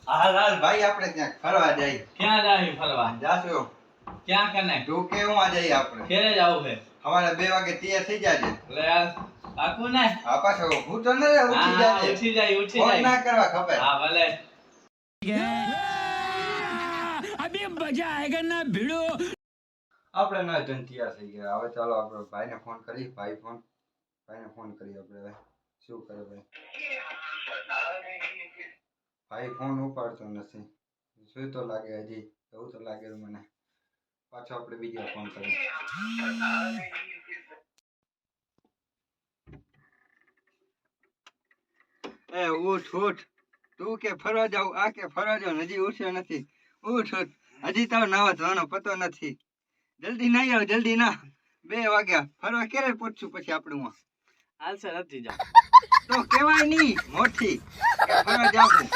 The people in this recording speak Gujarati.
હાલ ભાઈ આપણે ક્યાંક ફરવા જઈએ. ક્યાં જાવી ફરવા? જાશું. ક્યાં કને? તું કેવું જઈએ આપણે? ઘેરે જાવું છે. સવારે 2 વાગે તૈયાર થઈ જાજે. એટલે યાર પાકું ને? હા પાછો હું તો ન ઉઠી જાજે. ઉઠી જાય ફોન ના કરવા ખબર. હા ભલે. अभी मजा आएगा ना भिड़ो. આપણે ના જન તૈયાર થઈ ગયા. હવે ચાલો આપણે ભાઈને ફોન કરી. ભાઈને ફોન કરી આપણે હવે શું કરે ભાઈ. ભાઈ ફોન ઉપાડતો નથી. શું તો લાગે હજી એવું તો લાગે મને. પાછો આપણે બીજા ફોન કરીએ. એ ઉઠ તું કે ફરવા જાવ આ કે ફરવા જાવ હજી ઉઠ્યો નથી. ઉઠ હજી તો નાવા ધોવાનો પતો નથી. જલ્દી ના આવ જલ્દી ના. 2 વાગ્યા ફરવા ક્યારે પહોંચશું પછી આપણું હાલ સર નથી જા. તો કેવાય નહીં મોટી ફરવા જાવું.